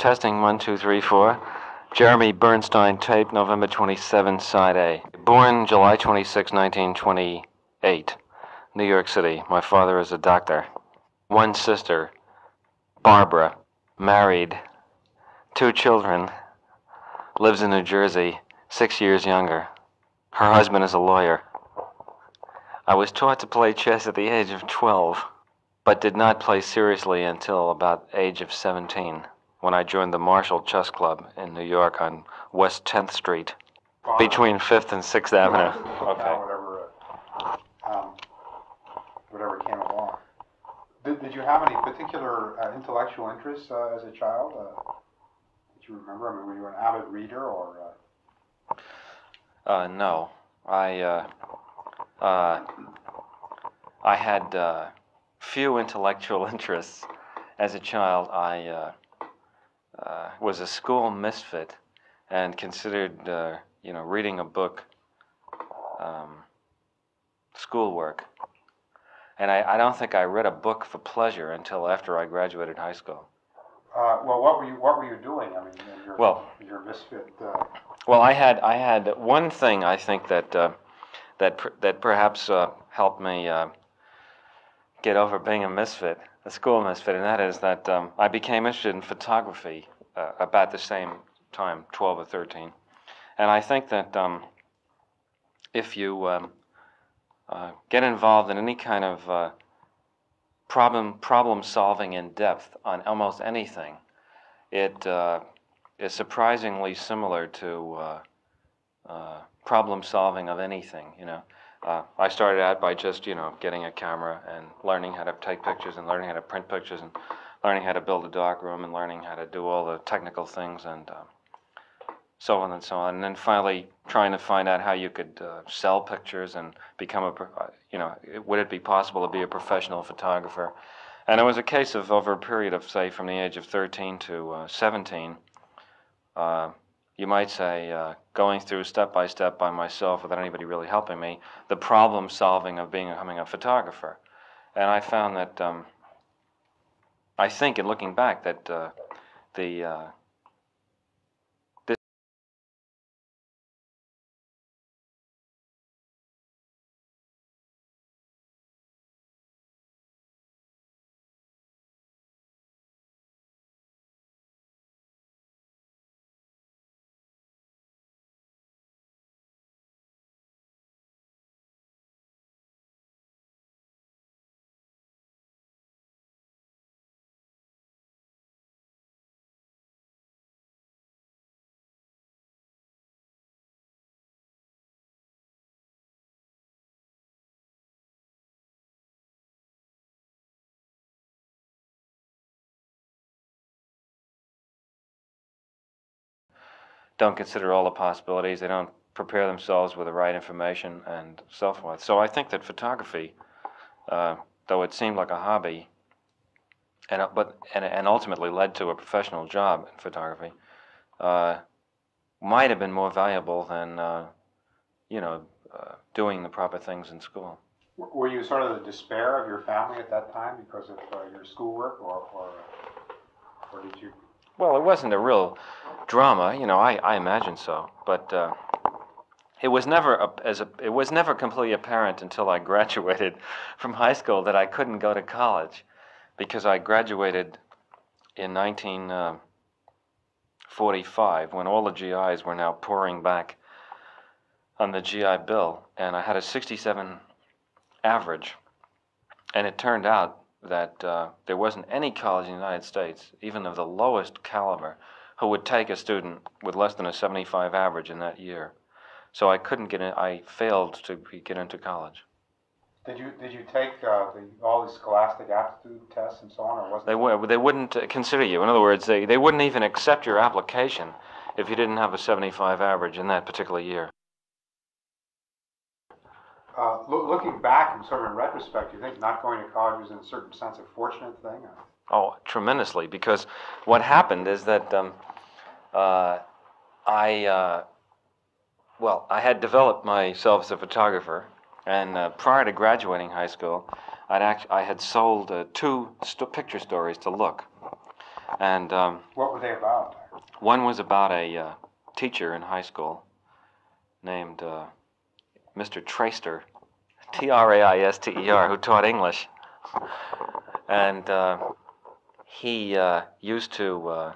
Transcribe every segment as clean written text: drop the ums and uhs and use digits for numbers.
Testing 1, 2, 3, 4. Jeremy Bernstein, tape, November 27, side A. Born July 26, 1928, New York City. My father is a doctor. One sister, Barbara, married, 2 children, lives in New Jersey, 6 years younger. Her husband is a lawyer. I was taught to play chess at the age of 12, but did not play seriously until about the age of 17, when I joined the Marshall Chess Club in New York on West 10th Street, between 5th and 6th Avenue. Okay. Whatever came along. Did you have any particular intellectual interests as a child? Did you remember? I mean, were you an avid reader or? No. I had few intellectual interests as a child. I was a school misfit and considered, reading a book schoolwork. And I don't think I read a book for pleasure until after I graduated high school. Well, what were you doing? I mean, your misfit. Well, I had one thing I think that perhaps helped me get over being a misfit, a school misfit, and that is that I became interested in photography about the same time, 12 or 13. And I think that if you get involved in any kind of problem solving in depth on almost anything, it is surprisingly similar to problem solving of anything. I started out by just getting a camera and learning how to take pictures and learning how to print pictures and learning how to build a darkroom and learning how to do all the technical things and so on and so on, and then finally trying to find out how you could sell pictures and become would it be possible to be a professional photographer? And it was a case of, over a period of, say, from the age of 13 to 17, you might say, going through step by step by myself without anybody really helping me, the problem solving of becoming a photographer. And I found that, I think in looking back, that don't consider all the possibilities. They don't prepare themselves with the right information and so forth. So I think that photography, though it seemed like a hobby, and ultimately led to a professional job in photography, might have been more valuable than doing the proper things in school. Were you sort of the despair of your family at that time because of your schoolwork, or did you? Well, it wasn't a real drama, I imagine so, but it was never completely apparent until I graduated from high school that I couldn't go to college, because I graduated in 1945 when all the GIs were now pouring back on the GI Bill, and I had a 67 average, and it turned out that there wasn't any college in the United States, even of the lowest caliber, who would take a student with less than a 75 average in that year. So I couldn't get in. I failed to get into college. Did you take all the scholastic aptitude tests and so on, or wasn't they wouldn't consider you. In other words, they wouldn't even accept your application if you didn't have a 75 average in that particular year. Looking back and sort of in retrospect, do you think not going to college was in a certain sense a fortunate thing? Oh, tremendously, because what happened is that I had developed myself as a photographer, and prior to graduating high school, I had sold 2 picture stories to Look, And What were they about? one was about a teacher in high school named Mr. Traister, Traister, who taught English. And he used to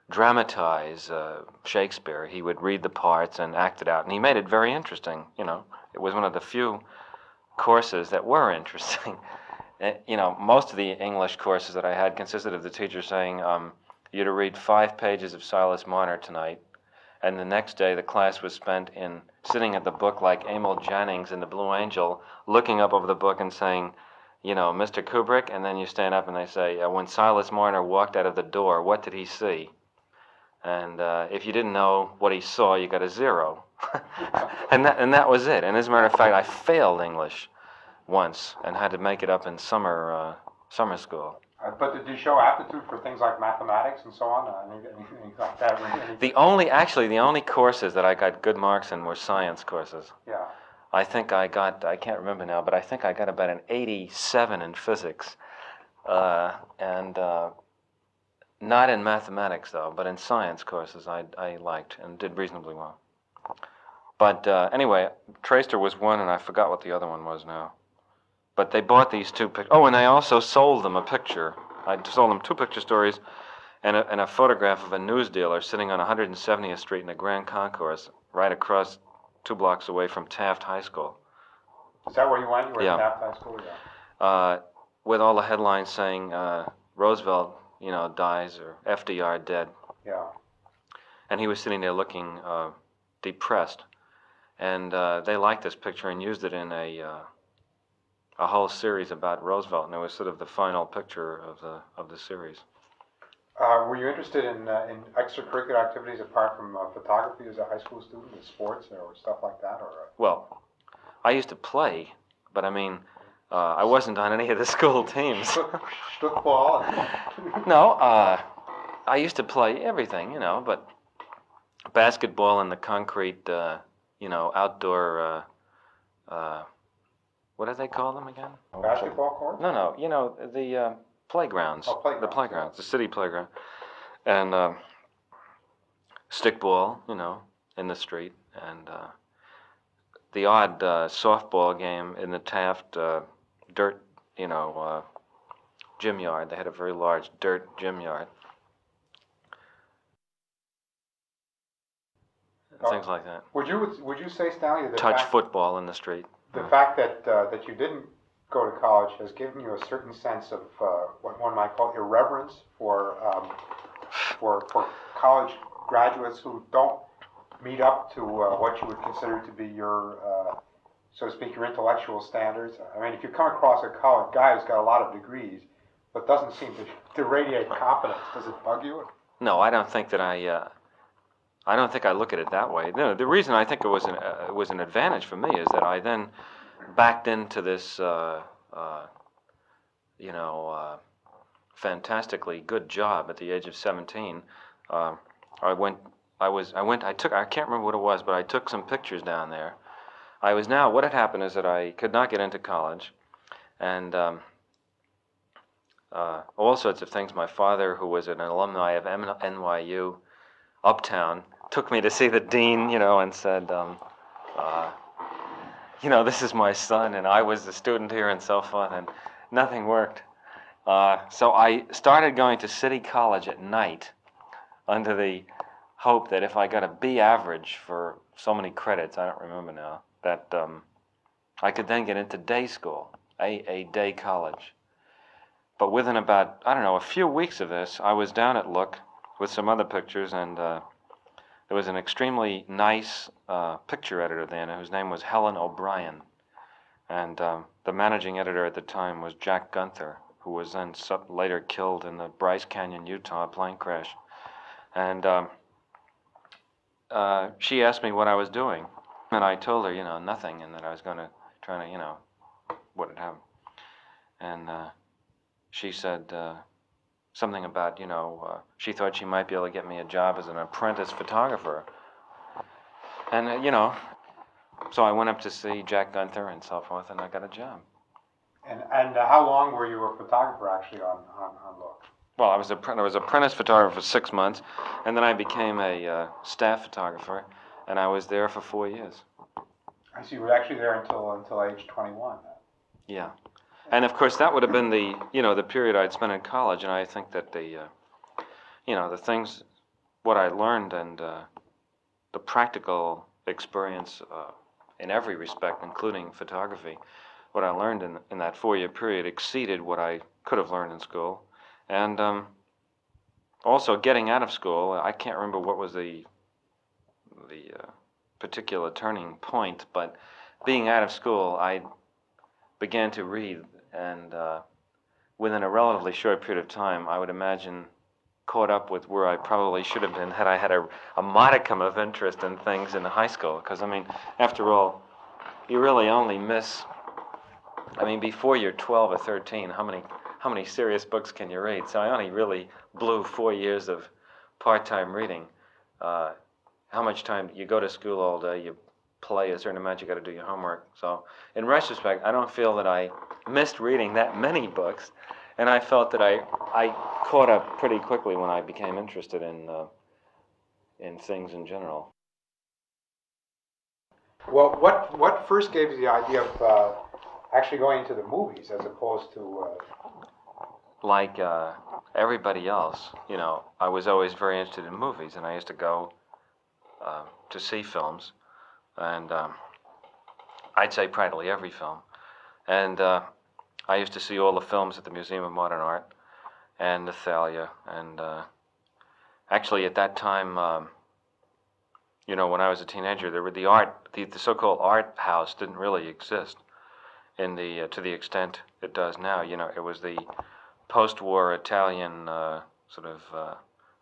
dramatize Shakespeare. He would read the parts and act it out, and he made it very interesting. It was one of the few courses that were interesting. Most of the English courses that I had consisted of the teacher saying, you're to read 5 pages of Silas Marner tonight, and the next day the class was spent in sitting at the book like Emil Jannings in The Blue Angel, looking up over the book and saying, Mr. Kubrick, and then you stand up and they say, when Silas Marner walked out of the door, what did he see? And if you didn't know what he saw, you got a 0. and that was it. And as a matter of fact, I failed English once and had to make it up in summer school. But did you show aptitude for things like mathematics and so on? Anything like that? The only courses that I got good marks in were science courses. Yeah. I think I can't remember now, but I think I got about an 87 in physics. And not in mathematics, though, but in science courses I liked and did reasonably well. But anyway, Traister was one, and I forgot what the other one was now. But they bought these 2 pictures. Oh, and I also sold them a picture. I sold them 2 picture stories and a photograph of a news dealer sitting on 170th Street in the Grand Concourse, right across 2 blocks away from Taft High School. Is that where you went? You were Yeah. at Taft High School? Yeah. With all the headlines saying Roosevelt, dies, or FDR dead. Yeah. And he was sitting there looking depressed. And they liked this picture and used it in a whole series about Roosevelt, and it was sort of the final picture of the series. Were you interested in extracurricular activities apart from photography as a high school student, in sports or stuff like that? Well, I used to play, but I mean, I wasn't on any of the school teams. Football? No, I used to play everything, but basketball in the concrete, outdoor, what do they call them again? Basketball court? No, the playgrounds. Oh, playgrounds. The playgrounds, the city playground. And stickball, in the street. And the odd softball game in the Taft dirt, gym yard. They had a very large dirt gym yard. Things like that. Would you say, Stanley, that touch football in the street? The fact that you didn't go to college has given you a certain sense of what one might call irreverence for college graduates who don't meet up to what you would consider to be your, so to speak, your intellectual standards. I mean, if you come across a college guy who's got a lot of degrees but doesn't seem to radiate competence, does it bug you? No, I don't think that I don't think I look at it that way. No, the reason I think it was an advantage for me is that I then backed into this, fantastically good job at the age of 17. I can't remember what it was, but I took some pictures down there. What had happened is that I could not get into college, and all sorts of things. My father, who was an alumni of NYU, Uptown, took me to see the dean, and said, this is my son, and I was the student here and so forth, and nothing worked. So I started going to City College at night under the hope that if I got a B average for so many credits, I don't remember now, that I could then get into day school, a day college. But within about, a few weeks of this, I was down at Look with some other pictures, and there was an extremely nice picture editor then whose name was Helen O'Brien. And the managing editor at the time was Jack Gunther, who was then later killed in the Bryce Canyon, Utah plane crash. And she asked me what I was doing. And I told her, nothing, and that I was going to try to, what had happened. And she said something about, she thought she might be able to get me a job as an apprentice photographer. And, so I went up to see Jack Gunther and so forth, and I got a job. And how long were you a photographer actually on Look? well, I was apprentice photographer for 6 months, and then I became a staff photographer, and I was there for 4 years. I see. You were actually there until age 21. Yeah, and of course that would have been the period I'd spent in college, and I think that the things, what I learned and the practical experience in every respect, including photography, what I learned in that 4-year period exceeded what I could have learned in school. And also getting out of school, I can't remember what was the particular turning point, but being out of school, I began to read, and within a relatively short period of time, I would imagine caught up with where I probably should have been had I had a modicum of interest in things in high school. Because, I mean, after all, you really only miss, I mean, before you're 12 or 13, how many serious books can you read? So I only really blew 4 years of part-time reading. How much time, you go to school all day, you play a certain amount, you got to do your homework. So in retrospect, I don't feel that I missed reading that many books, and I felt that I caught up pretty quickly when I became interested in things in general. Well, what first gave you the idea of actually going into the movies as opposed to? Like everybody else, I was always very interested in movies, and I used to go to see films, and I'd say practically every film. And I used to see all the films at the Museum of Modern Art and the Thalia. And actually, at that time, when I was a teenager, there were the so-called art house didn't really exist to the extent it does now. It was the post-war Italian the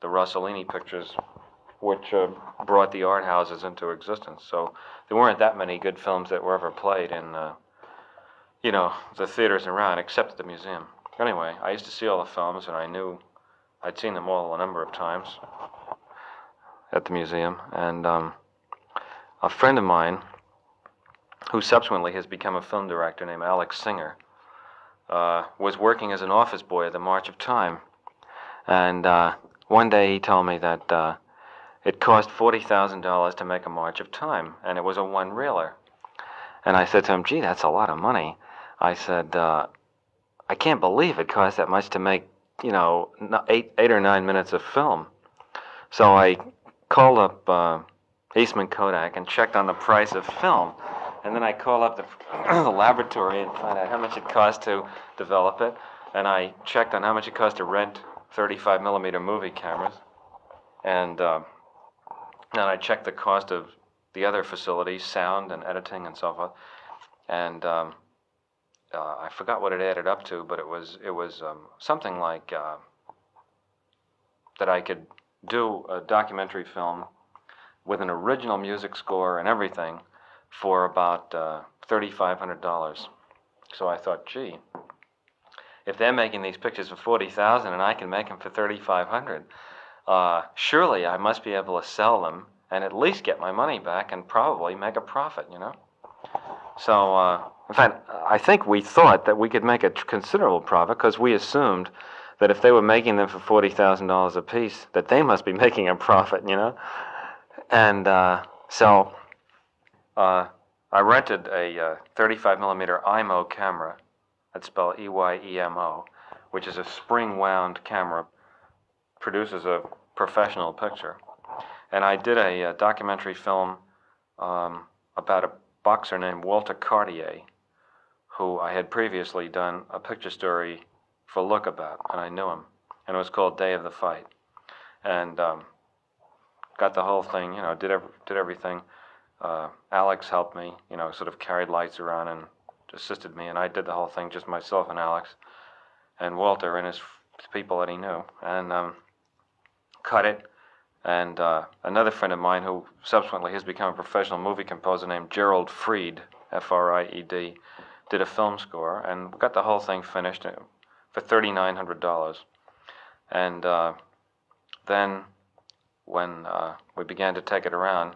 Rossellini pictures, which brought the art houses into existence. So there weren't that many good films that were ever played in, the theaters around, except at the museum. Anyway, I used to see all the films, and I knew I'd seen them all a number of times at the museum. And a friend of mine, who subsequently has become a film director, named Alex Singer, was working as an office boy at the March of Time. And one day he told me that it cost $40,000 to make a March of Time, and it was a one-reeler. And I said to him, gee, that's a lot of money. I said, I can't believe it cost that much to make, 8 or 9 minutes of film. So I called up Eastman Kodak and checked on the price of film. And then I called up the laboratory and found out how much it cost to develop it. And I checked on how much it cost to rent 35 millimeter movie cameras. And then I checked the cost of the other facilities, sound and editing and so forth. And I forgot what it added up to, but it was something like that I could do a documentary film with an original music score and everything for about $3,500. So I thought, gee, if they're making these pictures for $40,000 and I can make them for $3,500, surely I must be able to sell them and at least get my money back and probably make a profit, So, in fact, I think we thought that we could make a considerable profit because we assumed that if they were making them for $40,000 a piece, that they must be making a profit, And so I rented a 35 millimeter IMO camera, that's spelled EYEMO, which is a spring-wound camera, produces a professional picture. And I did a documentary film about a boxer named Walter Cartier, who I had previously done a picture story for Look about, and I knew him. And it was called Day of the Fight. And got the whole thing, did everything. Alex helped me, sort of carried lights around and assisted me, and I did the whole thing, just myself and Alex, and Walter and his people that he knew, and cut it. And another friend of mine who subsequently has become a professional movie composer named Gerald Fried, F-R-I-E-D, did a film score, and got the whole thing finished for $3,900. And then when we began to take it around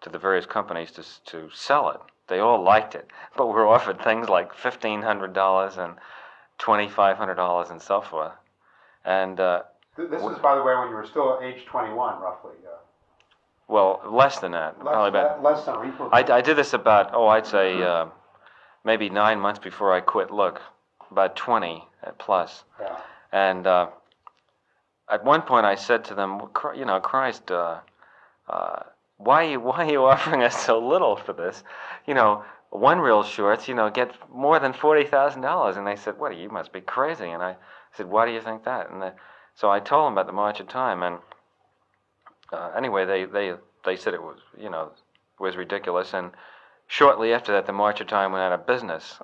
to the various companies to sell it, they all liked it, but we were offered things like $1,500 and $2,500 and so forth. And This was, by the way, when you were still age 21, roughly. well, less than that. Probably about. Less than or equal. I did this about I'd say maybe 9 months before I quit. Look, about 20 plus. Yeah. And at one point I said to them, Christ, why are you offering us so little for this? One reel shorts, get more than $40,000. And they said, what, you must be crazy. And I said, why do you think that? And so I told them about the March of Time. And anyway, they said it was ridiculous. And shortly after that, the March of Time went out of business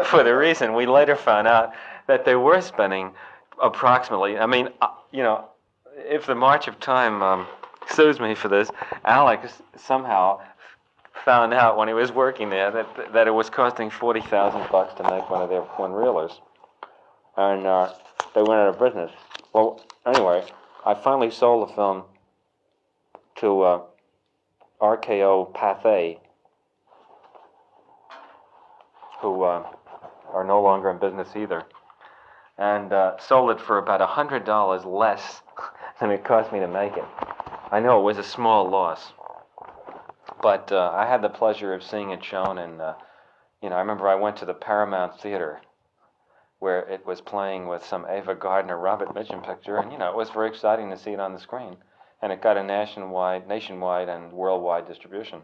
for the reason we later found out that they were spending approximately, if the March of Time sues me for this, Alex somehow found out when he was working there that it was costing $40,000 to make one of their one-reelers. And they went out of business. Well, anyway, I finally sold the film to RKO Pathé, who are no longer in business either, and sold it for about $100 less than it cost me to make it. I know it was a small loss, but I had the pleasure of seeing it shown, and I remember I went to the Paramount Theater where it was playing with some Ava Gardner, Robert Mitchum picture, and it was very exciting to see it on the screen, and it got a nationwide and worldwide distribution,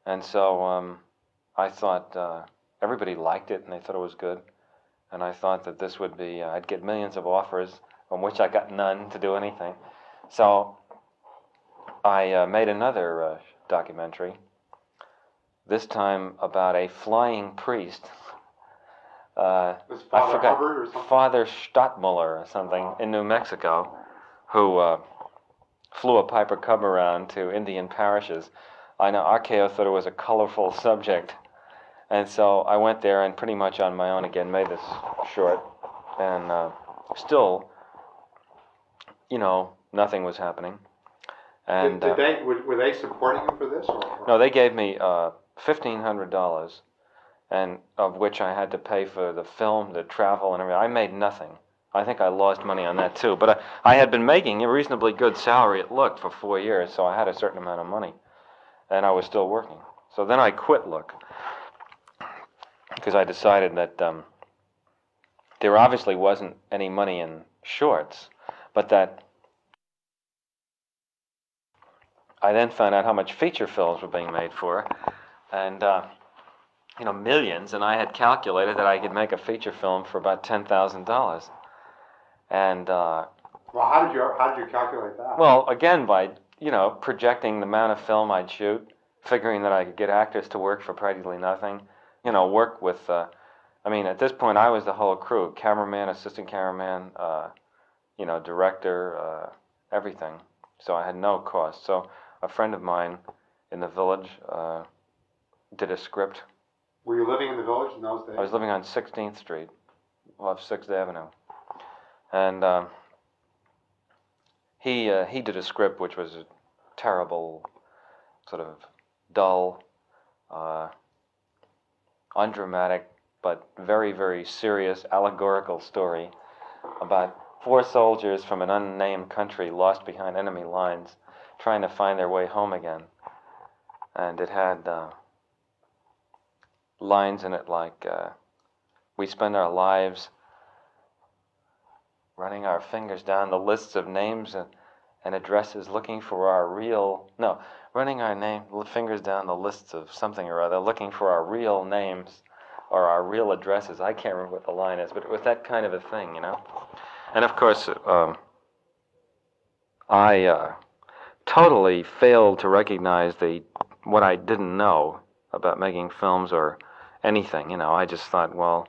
and so I thought everybody liked it and they thought it was good, and I thought that this would be I'd get millions of offers from which I got none to do anything, so I made another documentary, this time about a flying priest. I forgot, Hubbard or something? Father Stottmuller or something in New Mexico, who flew a Piper Cub around to Indian parishes. I know RKO thought it was a colorful subject, and so I went there and pretty much on my own again made this short, and still, nothing was happening. And were they supporting you for this? Or? No, they gave me $1,500, and of which I had to pay for the film, the travel, and everything. I made nothing. I think I lost money on that too. But I had been making a reasonably good salary, it looked, for 4 years, so I had a certain amount of money, and I was still working. So then I quit Look, because I decided that there obviously wasn't any money in shorts, but that I then found out how much feature films were being made for, and millions. And I had calculated that I could make a feature film for about $10,000. And well, how did you calculate that? Well, again by projecting the amount of film I'd shoot, figuring that I could get actors to work for practically nothing. Work with. At this point I was the whole crew: cameraman, assistant cameraman, director, everything. So I had no cost. So a friend of mine in the village did a script. Were you living in the village in those days? I was living on 16th Street, off 6th Avenue. And he did a script which was a terrible, sort of dull, undramatic, but very, very serious, allegorical story about 4 soldiers from an unnamed country lost behind enemy lines, trying to find their way home again. And it had lines in it like, we spend our lives running our fingers down the lists of names and addresses looking for our real, no, running our fingers down the lists of something or other, looking for our real names or our real addresses. I can't remember what the line is, but it was that kind of a thing, And of course, I totally failed to recognize what I didn't know about making films or anything. I just thought, well,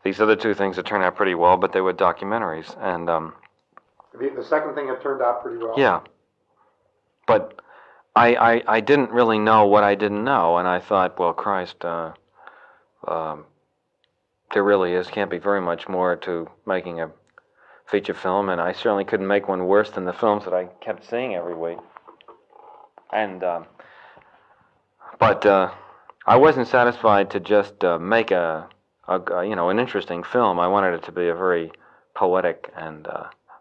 these other 2 things that turned out pretty well, but they were documentaries. And the second thing that turned out pretty well. Yeah, but I didn't really know what I didn't know, and I thought, well, Christ, there really can't be very much more to making a feature film, and I certainly couldn't make one worse than the films that I kept seeing every week. And but I wasn't satisfied to just make an interesting film. I wanted it to be a very poetic and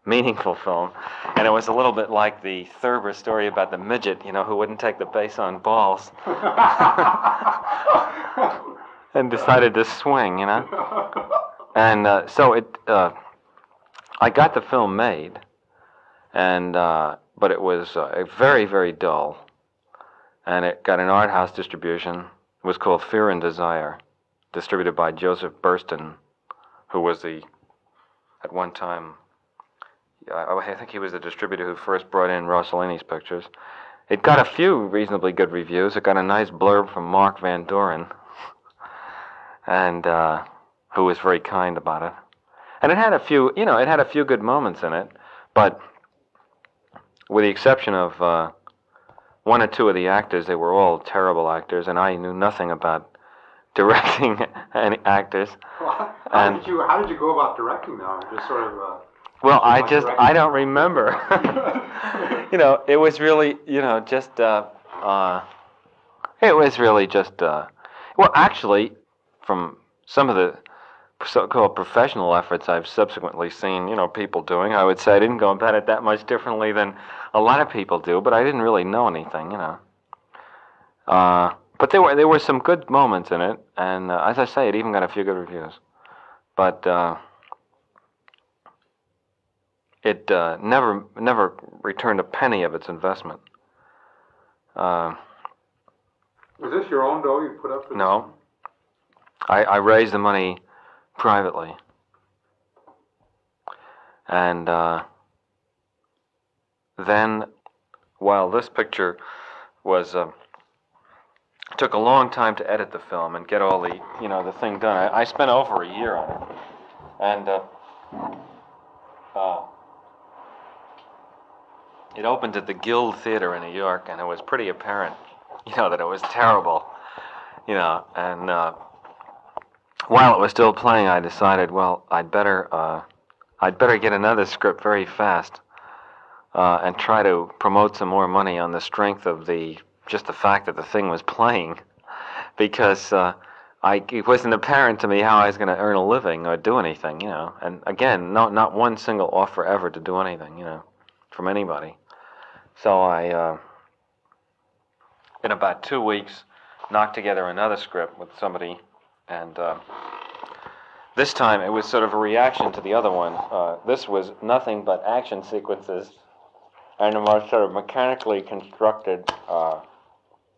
meaningful film. And it was a little bit like the Thurber story about the midget, who wouldn't take the base on balls and decided to swing, And so I got the film made, and but it was very, very dull, and it got an art house distribution. It was called Fear and Desire, distributed by Joseph Bernstein, who was at one time, I think he was the distributor who first brought in Rossellini's pictures. It got a few reasonably good reviews. It got a nice blurb from Mark Van Doren, and who was very kind about it. And it had a few, good moments in it, but with the exception of one or two of the actors, they were all terrible actors, and I knew nothing about directing any actors. Well, how did you go about directing them? Just sort of. Well, I don't remember. It was really, it was really just. Well, actually, from some of the so-called professional efforts I've subsequently seen, people doing, I would say I didn't go about it that much differently than a lot of people do, but I didn't really know anything, But there were some good moments in it, and as I say, it even got a few good reviews. But it never returned a penny of its investment. Was this your own dough you put up? No. I raised the money privately. And then, while this picture was took a long time to edit the film and get all the the thing done. I spent over a year on it, and it opened at the Guild Theater in New York, and it was pretty apparent, that it was terrible, and while it was still playing, I decided, well, I'd better get another script very fast, and try to promote some more money on the strength of just the fact that the thing was playing, because it wasn't apparent to me how I was going to earn a living or do anything, And again, not one single offer ever to do anything, from anybody. So I, in about 2 weeks, knocked together another script with somebody, and this time it was sort of a reaction to the other one. This was nothing but action sequences and a more sort of mechanically constructed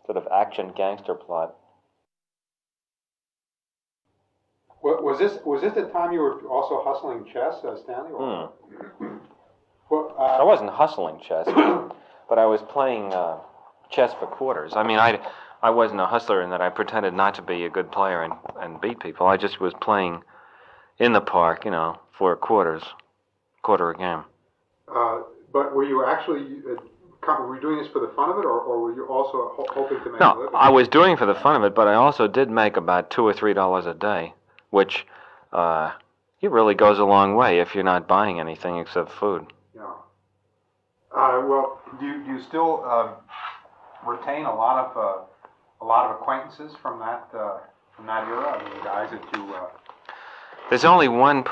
sort of action gangster plot. Was this the time you were also hustling chess, Stanley? Or? Well, I wasn't hustling chess, but I was playing chess for quarters. I mean, I wasn't a hustler in that I pretended not to be a good player and beat people. I just was playing in the park, for quarter a game. But were you actually were you doing this for the fun of it, or were you also hoping to make a living? No, I was doing it for the fun of it, but I also did make about $2 or $3 a day, which it really goes a long way if you're not buying anything except food. Yeah. Well, do you still retain a lot of acquaintances from that era? I mean, the guys that you. There's only one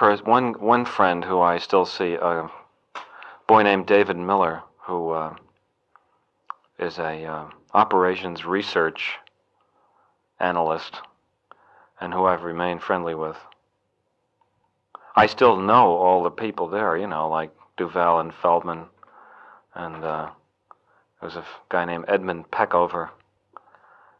friend who I still see, a boy named David Miller, who is a operations research analyst, and who I've remained friendly with. I still know all the people there, like Duval and Feldman, and there's a guy named Edmund Peckover.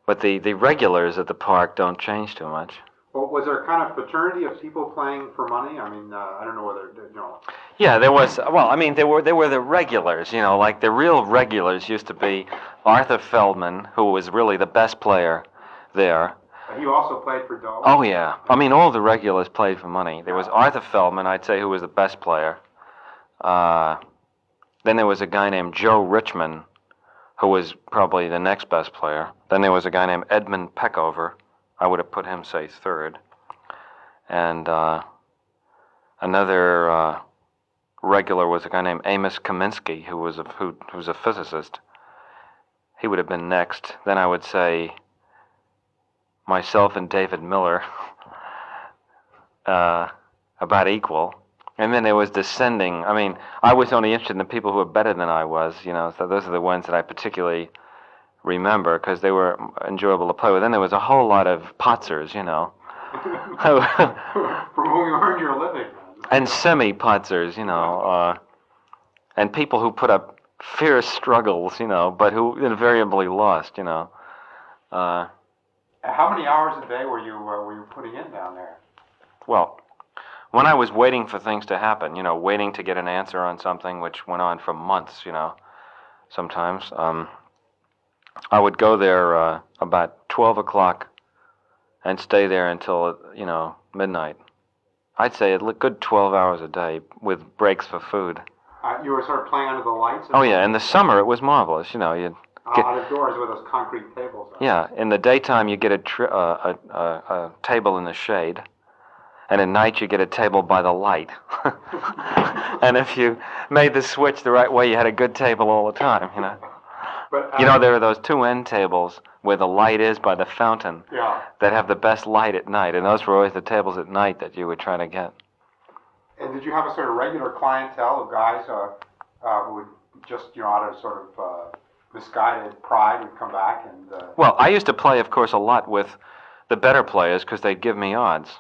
But the regulars at the park don't change too much. Well, was there a kind of fraternity of people playing for money? I mean, I don't know whether, Yeah, there was. Well, I mean, there were the regulars. Like the real regulars used to be Arthur Feldman, who was really the best player there. He also played for dough? Oh yeah, I mean, all the regulars played for money. There was Arthur Feldman, I'd say, who was the best player. Then there was a guy named Joe Richman, who was probably the next best player. Then there was a guy named Edmund Peckover. I would have put him, say, third. And another regular was a guy named Amos Kaminsky, who was a physicist. He would have been next. Then I would say myself and David Miller, about equal. And then there was descending. I mean, I was only interested in the people who were better than I was, so those are the ones that I particularly remember because they were enjoyable to play with. Then there was a whole lot of potzers, From whom you earned your living. and semi-potzers, and people who put up fierce struggles, but who invariably lost, How many hours a day were you putting in down there? Well, when I was waiting for things to happen, waiting to get an answer on something, which went on for months, sometimes, I would go there about 12 o'clock and stay there until, midnight. I'd say a good 12 hours a day with breaks for food. You were sort of playing under the lights? Oh, yeah. In the summer, it was marvelous. You'd get out of doors with those concrete tables. Yeah. In the daytime, you get a table in the shade. And at night, you get a table by the light. And if you made the switch the right way, you had a good table all the time, But, there are those two end tables where the light is by the fountain that have the best light at night. And those were always the tables at night that you would try to get. And did you have a sort of regular clientele of guys who would just, out of sort of misguided pride would come back and... Well, I used to play, of course, a lot with the better players because they'd give me odds.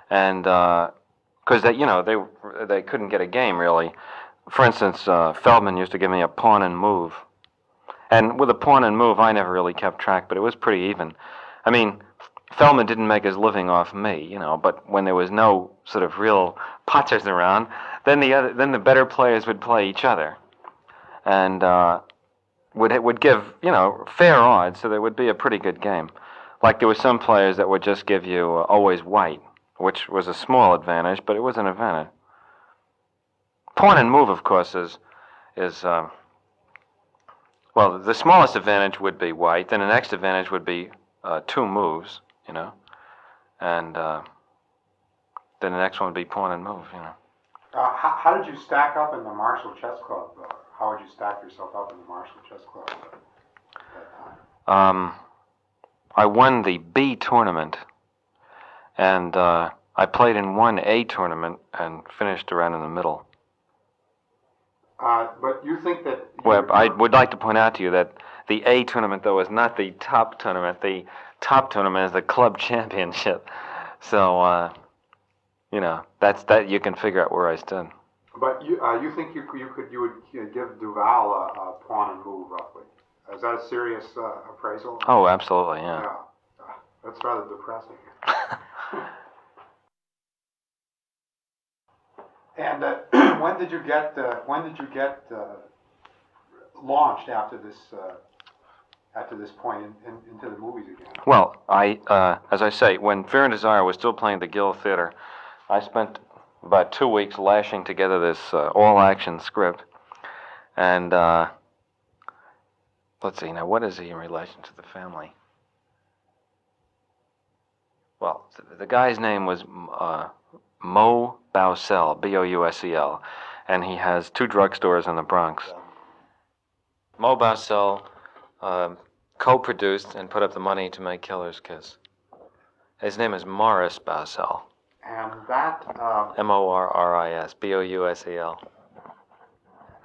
And because they couldn't get a game, really. For instance, Feldman used to give me a pawn and move. And with a pawn and move, I never really kept track, but it was pretty even. I mean, Feldman didn't make his living off me, but when there was no sort of real potters around, then the better players would play each other, and would give fair odds, so there would be a pretty good game. Like there were some players that would just give you always white, which was a small advantage, but it was an advantage. Pawn and move, of course, is well, the smallest advantage would be white. Then the next advantage would be two moves, and then the next one would be pawn and move, How did you stack up in the Marshall Chess Club? How would you stack yourself up in the Marshall Chess Club at that time? I won the B tournament, and I played in one A tournament and finished around in the middle. But you think that... Well, I would like to point out to you that the A tournament, though, is not the top tournament. The top tournament is the club championship. So, that's that. You can figure out where I stood. But you think you would give Duval a pawn and move roughly? Is that a serious appraisal? Oh, absolutely, yeah. Yeah, that's rather depressing. And when did you get launched after this point into the movies again? Well, as I say, when Fear and Desire was still playing at the Guild Theater, I spent about 2 weeks lashing together this all-action script. And let's see, now what is he in relation to the family? Well, the guy's name was Mo Bousel, Bousel, and he has 2 drugstores in the Bronx. Mo Bousel co-produced and put up the money to make Killer's Kiss. His name is Morris Bousel. And that... Morris, Bousel.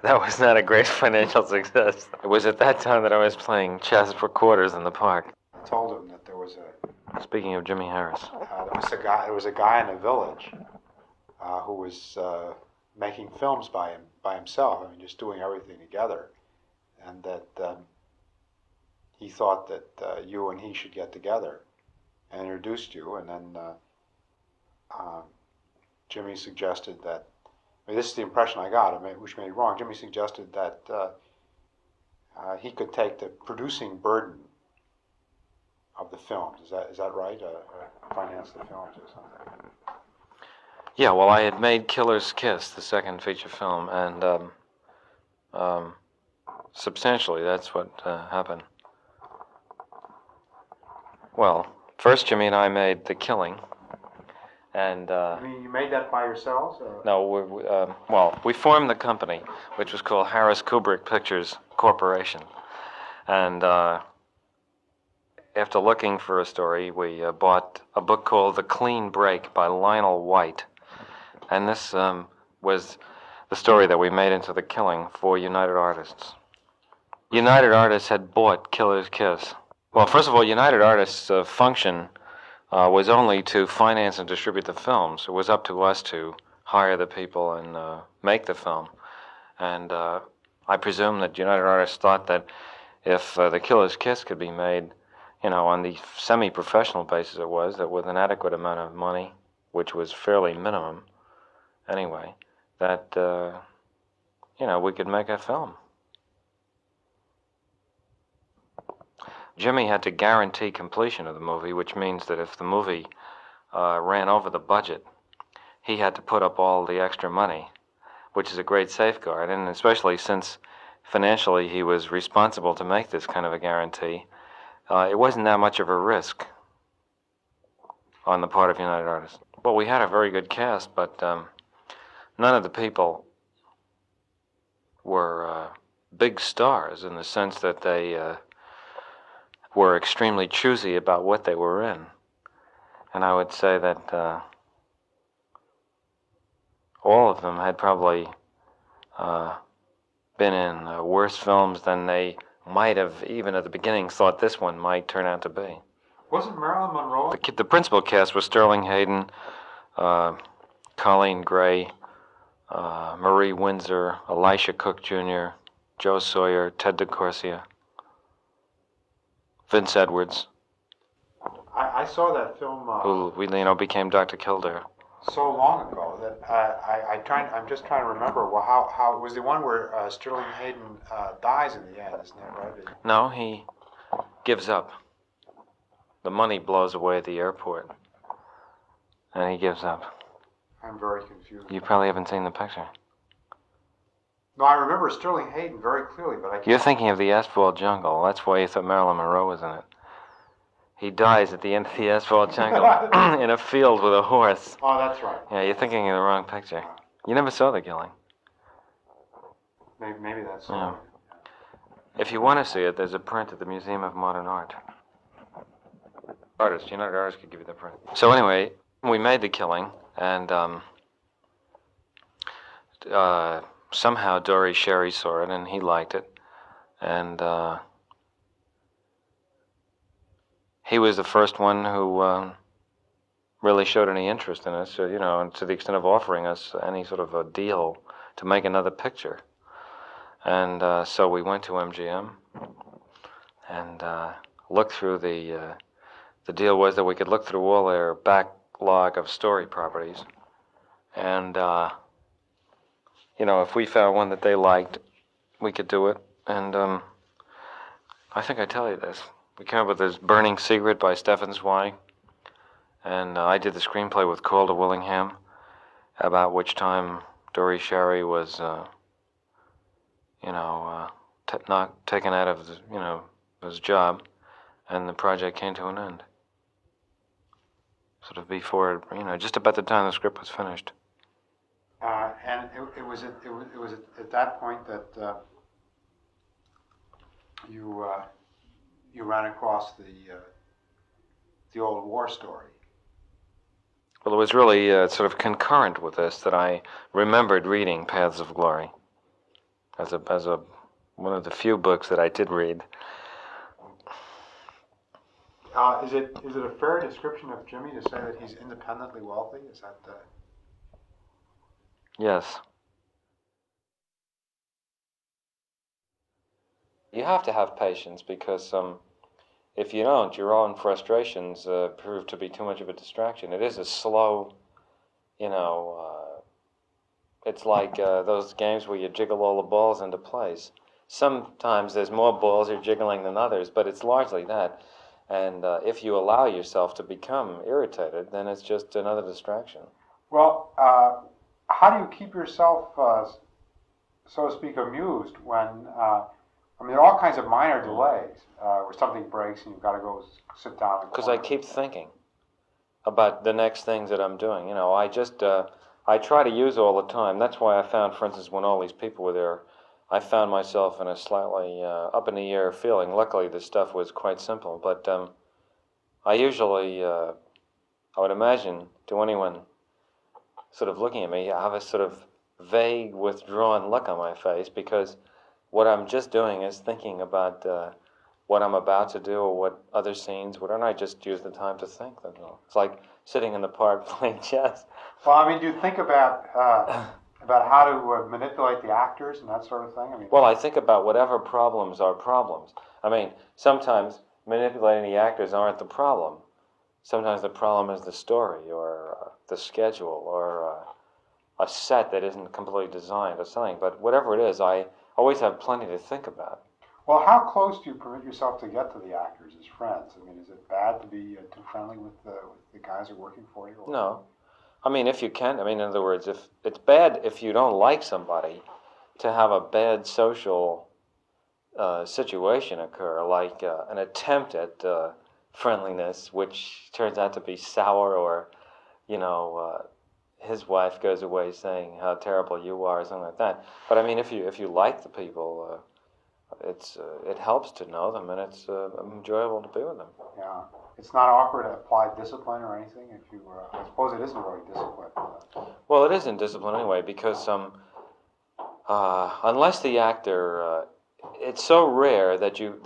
That was not a great financial success. It was at that time that I was playing chess for quarters in the park. I told him that there was a... Speaking of Jimmy Harris. There was a guy in the village who was making films by himself. I mean, just doing everything together. And that he thought that you and he should get together, and introduced you. And then Jimmy suggested that. I mean, this is the impression I got, which may be wrong. Jimmy suggested that he could take the producing burden of the films. Is that right? Finance the films or something. Yeah, well, I had made Killer's Kiss, the second feature film, and substantially that's what happened. Well, first Jimmy and I made The Killing, and... I mean, you made that by yourselves? Or? No, we formed the company, which was called Harris Kubrick Pictures Corporation, and after looking for a story, we bought a book called The Clean Break by Lionel White, And this was the story that we made into The Killing for United Artists. United Artists had bought Killer's Kiss. Well, first of all, United Artists' function was only to finance and distribute the films. It was up to us to hire the people and make the film. And I presume that United Artists thought that if The Killer's Kiss could be made, on the semi-professional basis it was, that with an adequate amount of money, which was fairly minimum anyway, that, we could make a film. Jimmy had to guarantee completion of the movie, which means that if the movie ran over the budget, he had to put up all the extra money, which is a great safeguard, and especially since financially he was responsible to make this kind of a guarantee, it wasn't that much of a risk on the part of United Artists. Well, we had a very good cast, but none of the people were big stars in the sense that they were extremely choosy about what they were in. And I would say that all of them had probably been in worse films than they might have, even at the beginning, thought this one might turn out to be. Wasn't Marilyn Monroe? The principal cast was Sterling Hayden, Colleen Gray, Marie Windsor, Elisha Cook Jr., Joe Sawyer, Ted DeCorsia, Vince Edwards. I saw that film who became Dr. Kildare. so long ago that I'm just trying to remember. Well, how it was the one where Sterling Hayden dies in the end, isn't that right? No, he gives up. The money blows away at the airport, and he gives up. I'm very confused. You probably haven't seen the picture. No, I remember Sterling Hayden very clearly, but I can't. You're thinking of the Asphalt Jungle. That's why you thought Marilyn Monroe was in it. He dies at the end of the Asphalt Jungle in a field with a horse. Oh, that's right. Yeah, you're thinking of the wrong picture. You never saw The Killing. Maybe that's Yeah. If you want to see it, there's a print at the Museum of Modern Art. United Artists could give you the print. So anyway, we made The Killing, and somehow Dory Sherry saw it, and he liked it, and he was the first one who really showed any interest in us, and to the extent of offering us any sort of a deal to make another picture. And so we went to MGM and looked through the deal was that we could look through all their backlog of story properties, and if we found one that they liked, we could do it. And I think I tell you this. We came up with this Burning Secret by Stephen Zweig, and I did the screenplay with Calder Willingham, about which time Dory Sherry was, not taken out of his job, and the project came to an end. Sort of before, just about the time the script was finished. And it was at that point that you ran across the old war story. Well, it was really sort of concurrent with this that I remembered reading Paths of Glory as one of the few books that I did read. Is it a fair description of Jimmy to say that he's independently wealthy? Is that Yes. You have to have patience because if you don't, your own frustrations prove to be too much of a distraction. It is a slow, it's like those games where you jiggle all the balls into place. Sometimes there's more balls you're jiggling than others, but it's largely that. And if you allow yourself to become irritated, then it's just another distraction. Well, how do you keep yourself, so to speak, amused when, there are all kinds of minor delays where something breaks and you've got to go sit down. Because I keep thinking about the next things that I'm doing. I try to use all the time. That's why I found, for instance, when all these people were there, I found myself in a slightly up-in-the-air feeling. Luckily, the stuff was quite simple. But I usually, I would imagine to anyone sort of looking at me, I have a sort of vague, withdrawn look on my face because what I'm just doing is thinking about what I'm about to do or what other scenes. Why don't I just use the time to think? That's all. It's like sitting in the park playing chess. Well, I mean, do you think about how to manipulate the actors and that sort of thing? I mean, Well, I think about whatever problems are problems. I mean, sometimes manipulating the actors aren't the problem. Sometimes the problem is the story or the schedule or a set that isn't completely designed or something. But whatever it is, I always have plenty to think about. well, how close do you permit yourself to get to the actors as friends? I mean, is it bad to be too friendly with the guys who are working for you? Or? No. I mean, if you can, I mean, in other words, if it's bad if you don't like somebody to have a bad social situation occur, like an attempt at friendliness, which turns out to be sour, or, his wife goes away saying how terrible you are, or something like that. But I mean, if you like the people, it helps to know them, and it's enjoyable to be with them. Yeah. It's not awkward to apply discipline or anything if you, I suppose it isn't really discipline. Well, it isn't discipline anyway, because unless the actor, it's so rare that you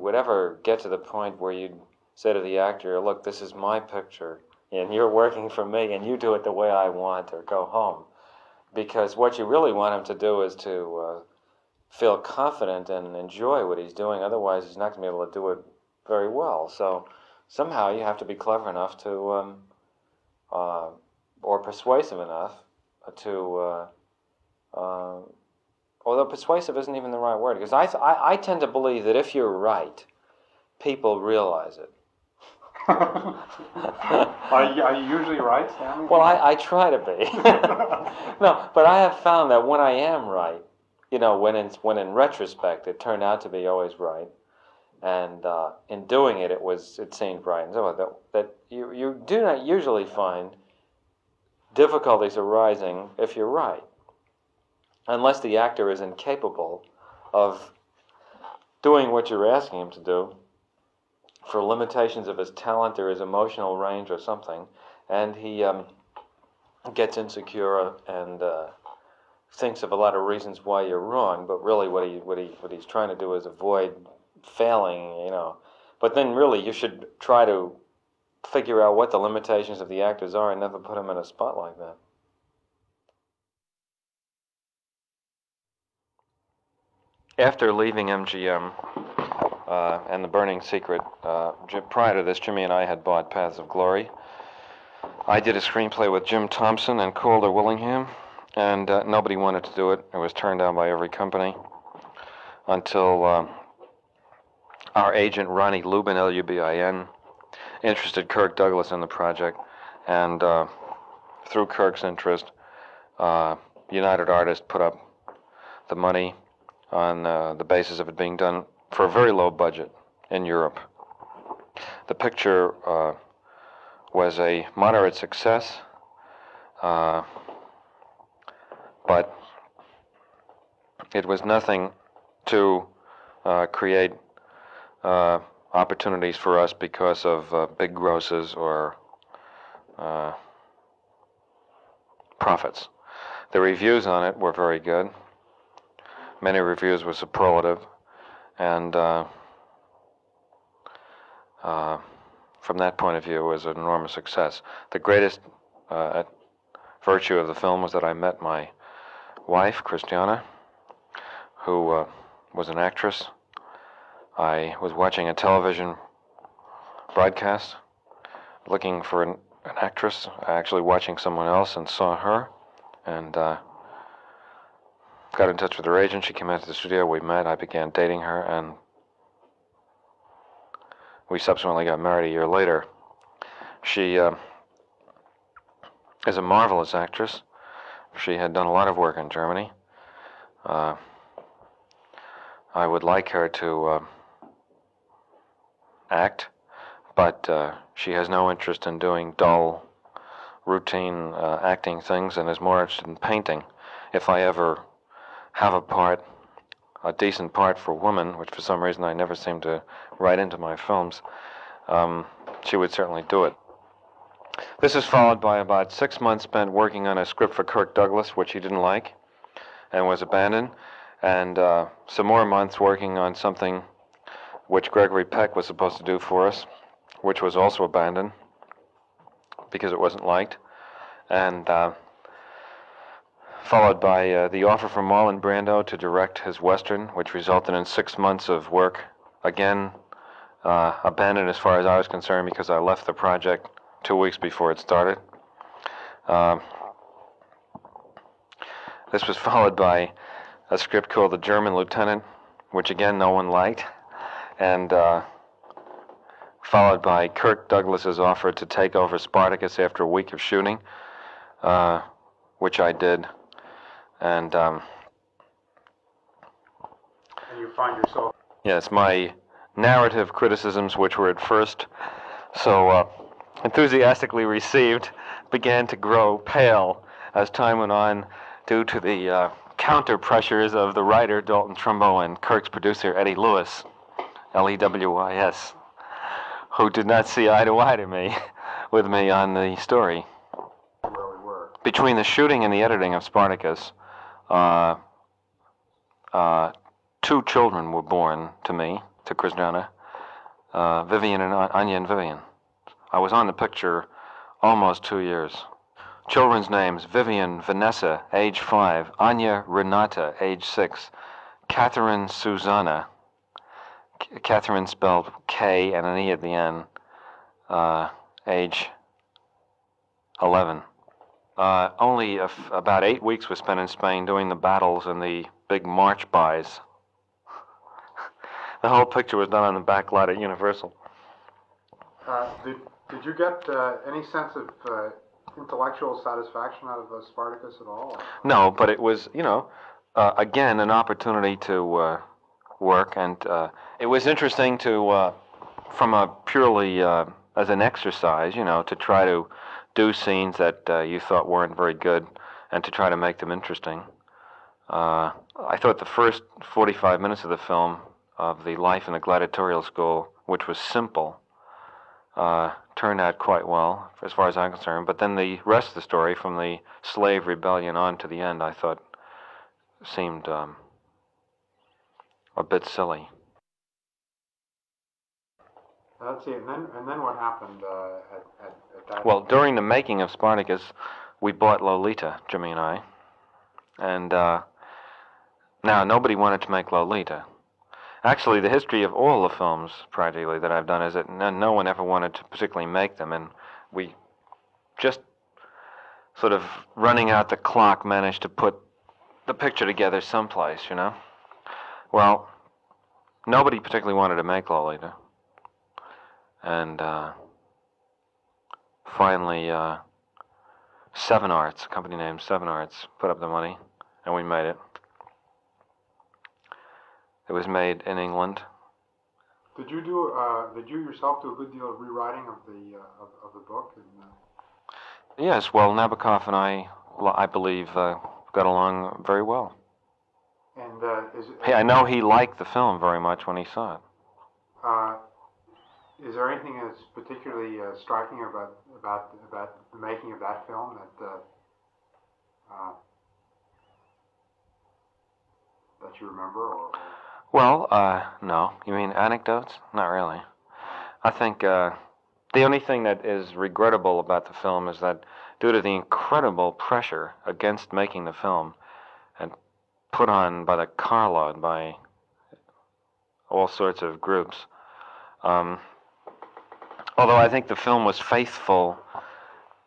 would ever get to the point where you'd say to the actor, "Look, this is my picture, and you're working for me, and you do it the way I want, or go home." Because what you really want him to do is to feel confident and enjoy what he's doing. Otherwise, he's not going to be able to do it very well. So somehow you have to be clever enough to, or persuasive enough to, although persuasive isn't even the right word, because I tend to believe that if you're right, people realize it. Are you usually right, Stanley? Well, I try to be. No, but I have found that when I am right, when in retrospect it turned out to be always right, and in doing it, it seemed right, and so that you do not usually find difficulties arising if you're right, unless the actor is incapable of doing what you're asking him to do for limitations of his talent or his emotional range or something, and he gets insecure and thinks of a lot of reasons why you're wrong, but really what he's trying to do is avoid failing, But then really you should try to figure out what the limitations of the actors are and never put them in a spot like that. After leaving MGM and The Burning Secret, prior to this, Jimmy and I had bought Paths of Glory. I did a screenplay with Jim Thompson and Calder Willingham, and nobody wanted to do it. It was turned down by every company until our agent, Ronnie Lubin, Lubin, interested Kirk Douglas in the project, and through Kirk's interest, United Artists put up the money on the basis of it being done for a very low budget in Europe. The picture was a moderate success, but it was nothing to create opportunities for us because of big grosses or profits. The reviews on it were very good. Many reviews were superlative, and from that point of view, it was an enormous success. The greatest virtue of the film was that I met my wife, Christiana, who was an actress. I was watching a television broadcast, looking for an actress, actually watching someone else, and saw her, and got in touch with her agent. She came into the studio, we met, I began dating her, and we subsequently got married a year later. She is a marvelous actress. She had done a lot of work in Germany. I would like her to act, but she has no interest in doing dull, routine acting things, and is more interested in painting. If I ever have a decent part for a woman, which for some reason I never seem to write into my films, she would certainly do it. This is followed by about 6 months spent working on a script for Kirk Douglas, which he didn't like and was abandoned, and some more months working on something which Gregory Peck was supposed to do for us, which was also abandoned because it wasn't liked, and followed by the offer from Marlon Brando to direct his Western, which resulted in 6 months of work, again abandoned as far as I was concerned because I left the project 2 weeks before it started. This was followed by a script called The German Lieutenant, which again no one liked, and followed by Kirk Douglas's offer to take over Spartacus after a week of shooting, which I did, and you find yourself... Yes, my narrative criticisms, which were at first so enthusiastically received, began to grow pale as time went on, due to the counter pressures of the writer, Dalton Trumbo, and Kirk's producer, Eddie Lewis, Lewis, who did not see eye to eye to me, with me on the story. Where we were. Between the shooting and the editing of Spartacus, 2 children were born to me, to Kristjana, Vivian and Anya and Vivian. I was on the picture almost 2 years. Children's names: Vivian Vanessa, age 5, Anya Renata, age 6, Catherine Susanna, Catherine spelled K and an E at the end, age 11. Only about 8 weeks was spent in Spain doing the battles and the big march bys. The whole picture was done on the back lot at Universal. Did you get any sense of intellectual satisfaction out of Spartacus at all? No, but it was, again, an opportunity to work, and it was interesting to, from a purely as an exercise, to try to do scenes that you thought weren't very good, and to try to make them interesting. I thought the first 45 minutes of the film, of the life in the gladiatorial school, which was simple, turned out quite well, as far as I'm concerned. But then the rest of the story, from the slave rebellion on to the end, I thought seemed a bit silly. Let's see, and then what happened at that? Well, during the making of Spartacus, we bought Lolita, Jimmy and I, and now nobody wanted to make Lolita. Actually, the history of all the films, practically, that I've done is that no one ever wanted to particularly make them, and we just sort of running out the clock managed to put the picture together someplace, Well, nobody particularly wanted to make Lolita, and finally, Seven Arts, a company named Seven Arts, put up the money, and we made it. It was made in England. Did you yourself do a good deal of rewriting of the book? Yes. Well, Nabokov and I believe, got along very well. And I know he liked the film very much when he saw it. Is there anything that's particularly striking about the making of that film that you remember, or? Well, no. You mean anecdotes? Not really. I think the only thing that is regrettable about the film is that due to the incredible pressure against making the film and put on by the carload by all sorts of groups, although I think the film was faithful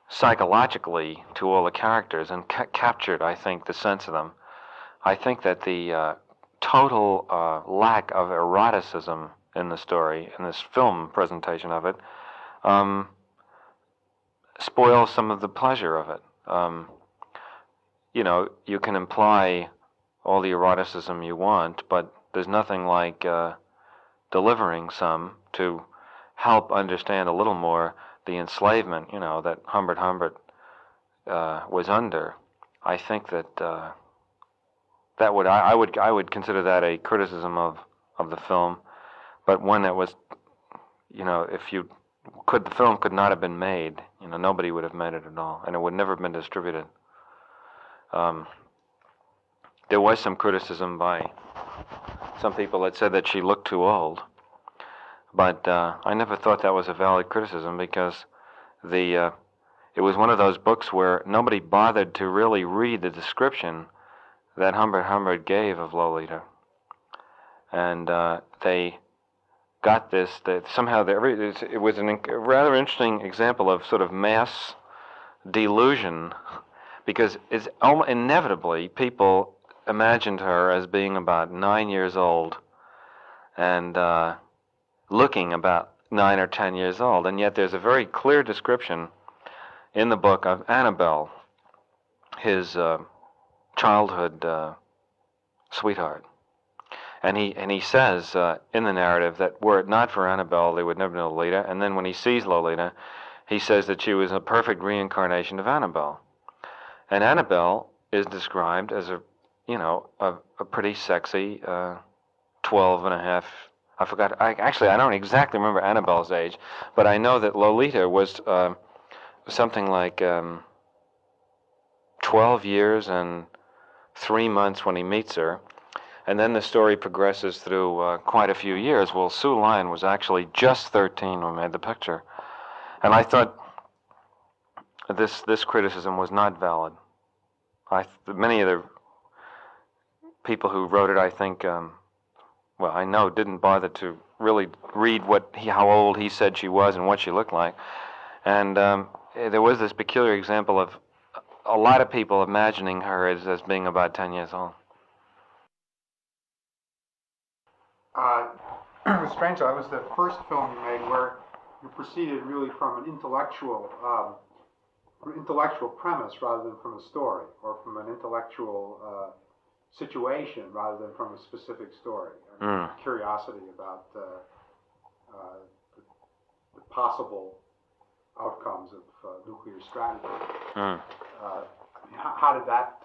psychologically to all the characters and captured, I think, the sense of them, I think that the total lack of eroticism in the story, in this film presentation of it, spoils some of the pleasure of it. You can imply all the eroticism you want, but there's nothing like delivering some to help understand a little more the enslavement, that Humbert was under. I think that I would consider that a criticism of the film, but one that was, if the film could not have been made, nobody would have made it at all, and it would never have been distributed. There was some criticism by some people that said that she looked too old, but I never thought that was a valid criticism, because it was one of those books where nobody bothered to really read the description that Humbert gave of Lolita, and they got this. That somehow it was a rather interesting example of sort of mass delusion, because it's inevitably people imagined her as being about 9 years old and looking about 9 or 10 years old, and yet there's a very clear description in the book of Annabelle, his childhood sweetheart. And he says in the narrative that were it not for Annabelle, they would never know Lolita. And then when he sees Lolita, he says that she was a perfect reincarnation of Annabelle. And Annabelle is described as a pretty sexy 12 and a half. I forgot. I don't exactly remember Annabelle's age, but I know that Lolita was something like 12 years and 3 months when he meets her. And then the story progresses through quite a few years. Well, Sue Lyon was actually just 13 when we made the picture. And I thought this criticism was not valid. Many of the people who wrote it, I think, I know, didn't bother to really read how old he said she was and what she looked like. And there was this peculiar example of a lot of people imagining her as being about 10 years old. Strange, that was the first film you made where you proceeded really from an intellectual premise rather than from a story, or from an intellectual situation rather than from a specific story. Curiosity about the possible outcomes of nuclear strategy. How did that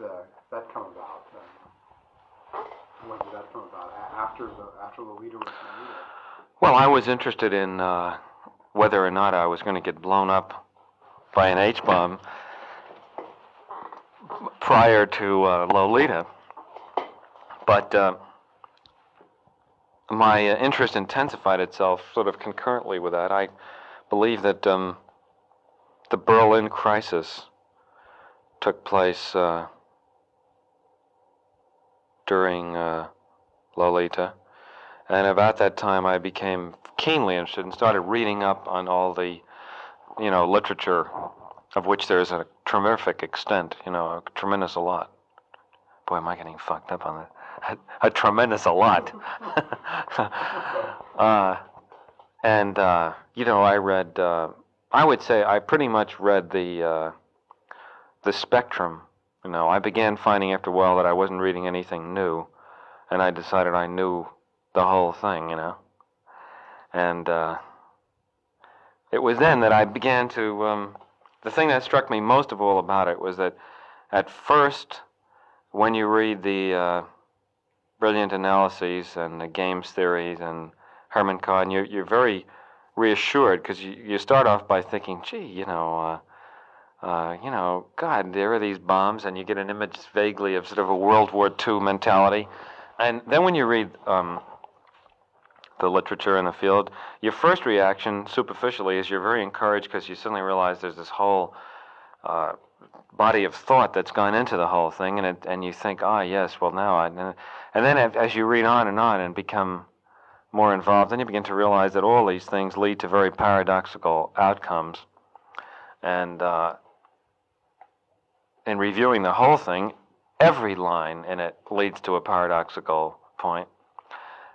come about? When did that come about? After Lolita was made? Well, I was interested in whether or not I was going to get blown up by an H-bomb prior to Lolita, but my interest intensified itself sort of concurrently with that. I believe that the Berlin crisis took place during Lolita, and about that time I became keenly interested and started reading up on all the, literature, of which there is a terrific extent, a tremendous a lot. Boy, am I getting fucked up on that. A tremendous a lot. I read, I would say I pretty much read the spectrum. I began finding after a while that I wasn't reading anything new, and I decided I knew the whole thing, And it was then that I began to, the thing that struck me most of all about it was that at first, when you read the brilliant analyses and the games theories and Herman Cohen, you're very reassured, because you start off by thinking, gee, God, there are these bombs, and you get an image vaguely of sort of a World War II mentality. And then when you read the literature in the field, your first reaction, superficially, is you're very encouraged, because you suddenly realize there's this whole body of thought that's gone into the whole thing, and you think, yes, well, now and then as you read on and become more involved, then you begin to realize that all these things lead to very paradoxical outcomes. And in reviewing the whole thing, every line in it leads to a paradoxical point.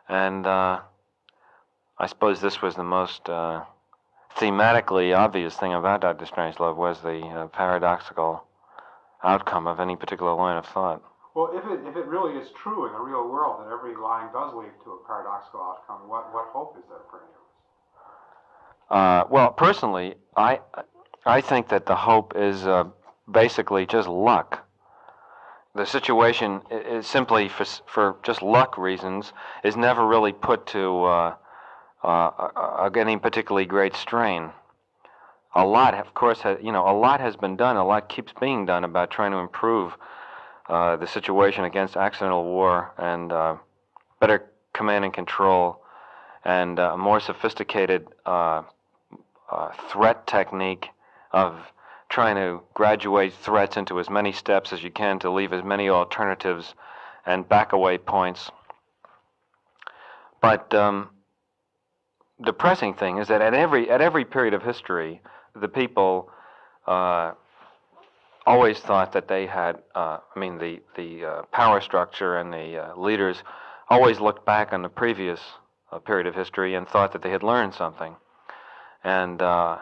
And I suppose this was the most thematically obvious thing about Dr. Strangelove, was the paradoxical outcome of any particular line of thought. Well, if it really is true in the real world that every line does lead to a paradoxical outcome, what hope is there for any of us? Well, personally, I think that the hope is basically just luck. The situation is simply, for just luck reasons, is never really put to any particularly great strain. a lot, of course, a lot has been done. A lot keeps being done about trying to improve the situation against accidental war and better command and control and a more sophisticated threat technique of trying to graduate threats into as many steps as you can to leave as many alternatives and back-away points. But depressing thing is that at every period of history, the people always thought that they had. The power structure and the leaders always looked back on the previous period of history and thought that they had learned something. And I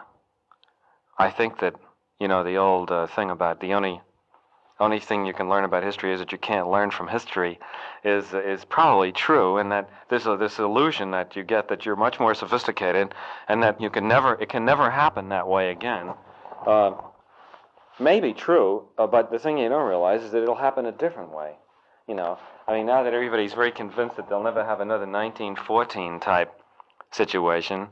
think that the old thing about the only thing you can learn about history is that you can't learn from history is probably true, and that there's this illusion that you get that you're much more sophisticated and that it can never happen that way again. May be true, but the thing you don't realize is that it'll happen a different way. Now that everybody's very convinced that they'll never have another 1914 type situation,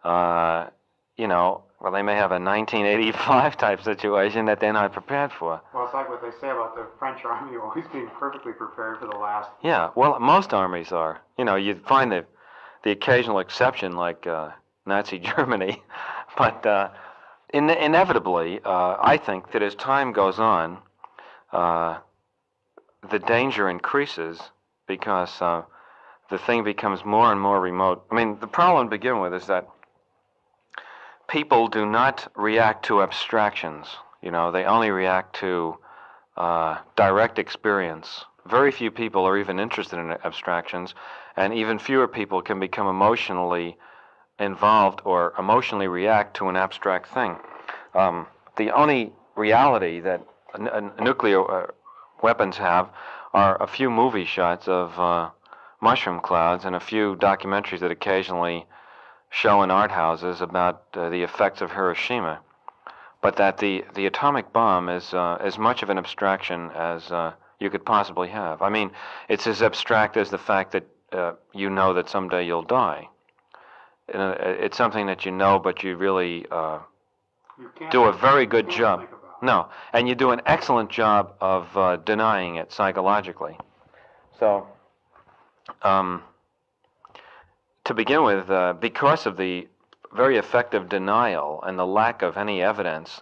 well, they may have a 1985 type situation that they're not prepared for. Well, it's like what they say about the French army always being perfectly prepared for the last. Yeah, well, most armies are. You'd find the occasional exception like Nazi Germany, but inevitably, I think that as time goes on, the danger increases because the thing becomes more and more remote. The problem to begin with is that people do not react to abstractions. They only react to direct experience. Very few people are even interested in abstractions, and even fewer people can become emotionally involved or emotionally react to an abstract thing. The only reality that nuclear weapons have are a few movie shots of mushroom clouds and a few documentaries that occasionally show in art houses about the effects of Hiroshima, but that the atomic bomb is as much of an abstraction as you could possibly have. It's as abstract as the fact that that someday you'll die. It's something that but you really do a very good job. No, and you do an excellent job of denying it psychologically. So, to begin with, because of the very effective denial and the lack of any evidence,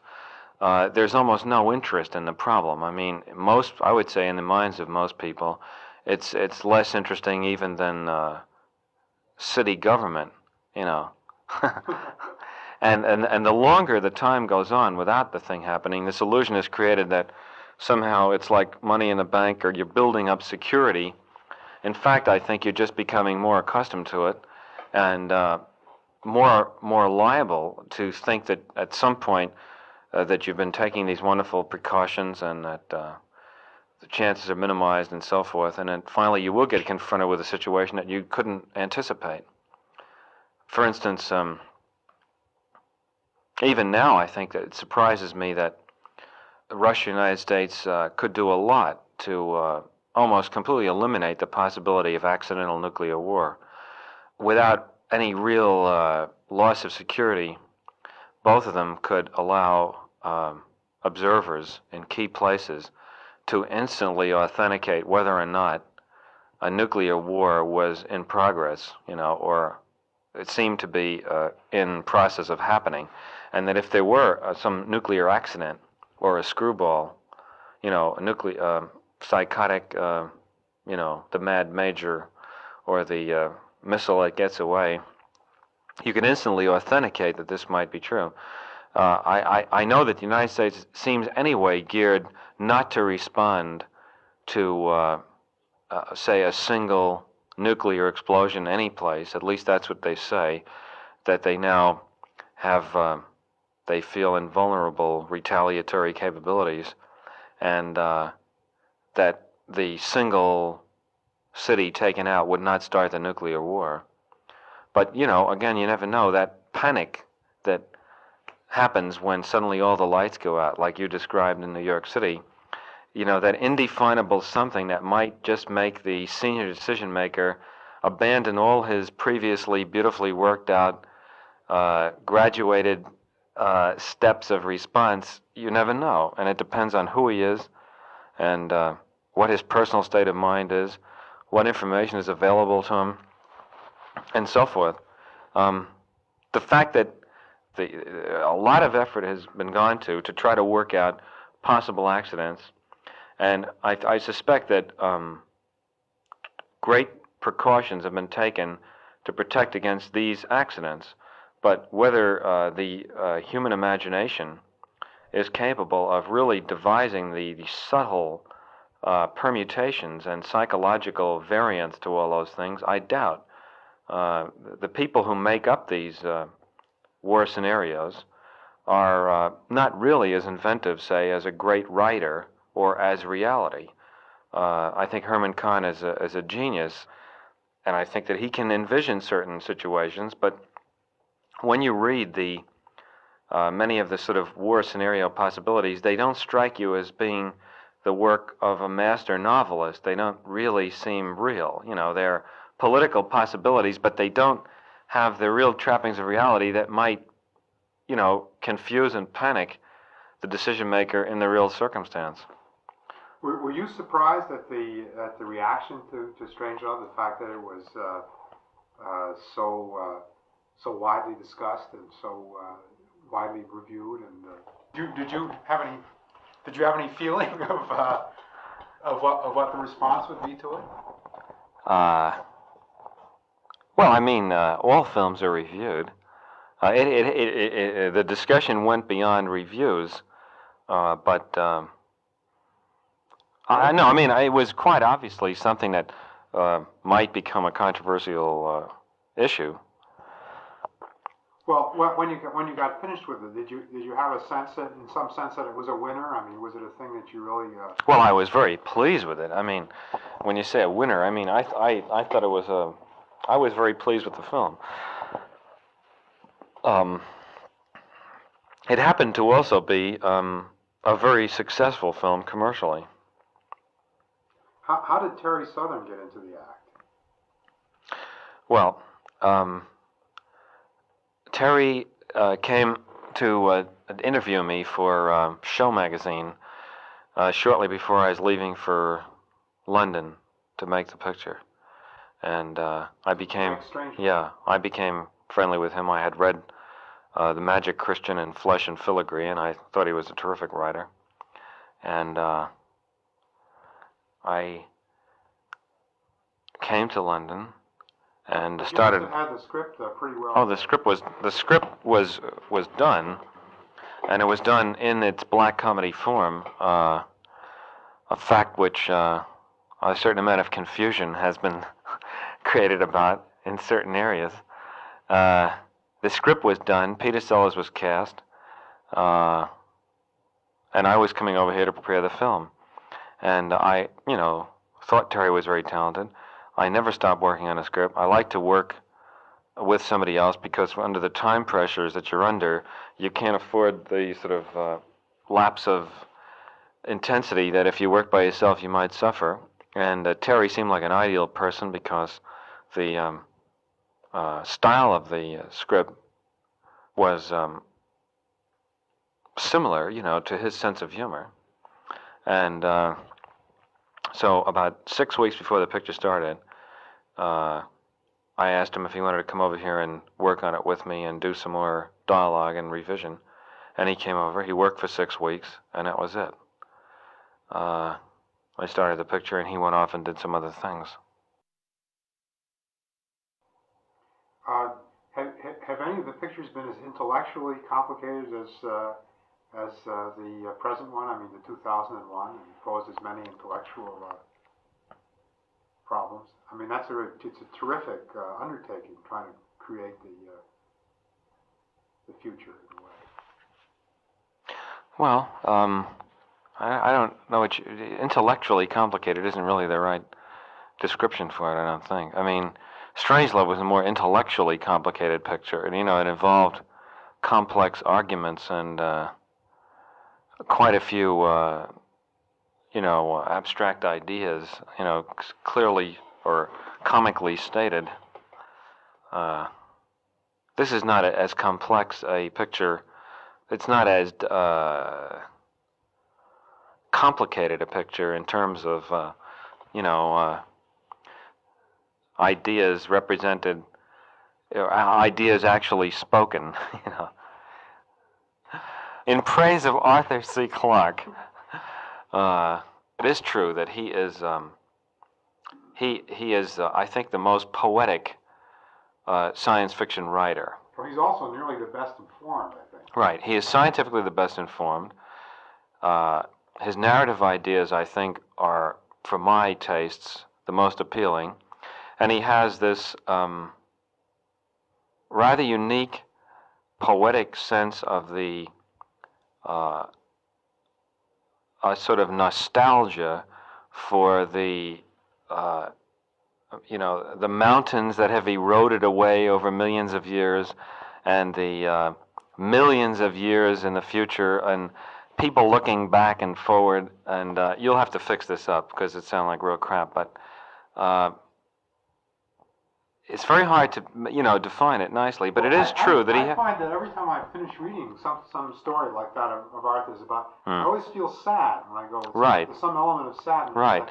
there's almost no interest in the problem. I would say in the minds of most people, it's less interesting even than city government, And the longer the time goes on without the thing happening, this illusion is created that somehow it's like money in the bank or you're building up security. In fact, I think you're just becoming more accustomed to it and more liable to think that at some point that you've been taking these wonderful precautions and that the chances are minimized and so forth, and then finally you will get confronted with a situation that you couldn't anticipate. For instance, even now I think that it surprises me that Russia and the United States could do a lot to almost completely eliminate the possibility of accidental nuclear war. Without any real loss of security, both of them could allow observers in key places to instantly authenticate whether or not a nuclear war was in progress, or it seemed to be in process of happening, and that if there were some nuclear accident or a screwball, a nuclear psychotic, the Mad Major or the missile that gets away, you can instantly authenticate that this might be true. I know that the United States seems anyway geared not to respond to, say, a single nuclear explosion any place. At least that's what they say, that they now have, they feel invulnerable retaliatory capabilities, and that the single city taken out would not start the nuclear war. But, again, you never know. That panic that happens when suddenly all the lights go out, like you described in New York City, that indefinable something that might just make the senior decision maker abandon all his previously beautifully worked out, graduated steps of response, you never know. And it depends on who he is and what his personal state of mind is, what information is available to him, and so forth. The fact that a lot of effort has been gone to try to work out possible accidents, and I suspect that great precautions have been taken to protect against these accidents. But whether the human imagination is capable of really devising the subtle permutations and psychological variants to all those things, I doubt. The people who make up these war scenarios are not really as inventive, say, as a great writer or as reality. I think Herman Kahn is a genius, and I think that he can envision certain situations, but when you read the many of the sort of war scenario possibilities, they don't strike you as being the work of a master novelist. They don't really seem real. You know, they're political possibilities, but they don't have the real trappings of reality that might, you know, confuse and panic the decision maker in the real circumstance. Were you surprised at the reaction to Strangelove, the fact that it was so widely discussed and so widely reviewed? And did you have any feeling of what the response would be to it? Well, I mean, all films are reviewed. The discussion went beyond reviews, but I mean, it was quite obviously something that might become a controversial issue. Well, when you got finished with it, did you have a sense that, in some sense, that it was a winner? I mean, was it a thing that you really? Well, I was very pleased with it. I mean, when you say a winner, I mean, I thought it was I was very pleased with the film. It happened to also be a very successful film commercially. How did Terry Southern get into the act? Well, Terry came to interview me for Show magazine shortly before I was leaving for London to make the picture, and I became friendly with him. I had read The Magic Christian and Flesh and Filigree, and I thought he was a terrific writer, and I came to London and started. You must have had the script pretty well. Oh, the script was done, and it was done in its black comedy form. A fact which a certain amount of confusion has been created about in certain areas. The script was done. Peter Sellers was cast, and I was coming over here to prepare the film. And I, you know, thought Terry was very talented. I never stopped working on a script. I like to work with somebody else because under the time pressures that you're under, you can't afford the sort of lapse of intensity that if you work by yourself you might suffer. And Terry seemed like an ideal person because the style of the script was similar, you know, to his sense of humor. And so about 6 weeks before the picture started, I asked him if he wanted to come over here and work on it with me and do some more dialogue and revision. And he came over. He worked for 6 weeks, and that was it. I started the picture, and he went off and did some other things. Have any of the pictures been as intellectually complicated as the present one? I mean, the 2001, and posed as many intellectual problems. I mean, it's a terrific undertaking trying to create the future in a way. Well, I don't know what intellectually complicated isn't really the right description for it, I don't think. I mean, Strangelove was a more intellectually complicated picture, and, you know, it involved complex arguments and quite a few, you know, abstract ideas, you know, clearly or comically stated. This is not as complex a picture it's not as complicated a picture in terms of ideas represented, ideas actually spoken. In praise of Arthur C. Clarke, it is true that he is I think the most poetic science fiction writer. Well, he's also nearly the best informed, I think. Right. He is scientifically the best informed. His narrative ideas, I think, are, for my tastes, the most appealing. And he has this rather unique poetic sense of the a sort of nostalgia for the the mountains that have eroded away over millions of years, and the millions of years in the future, and people looking back and forward. And you'll have to fix this up because it sounds like real crap, but it's very hard to define it nicely. But it is true that I find that every time I finish reading some story like that of Arthur's about, I always feel sad when I go. Right. There's some element of sadness. Right.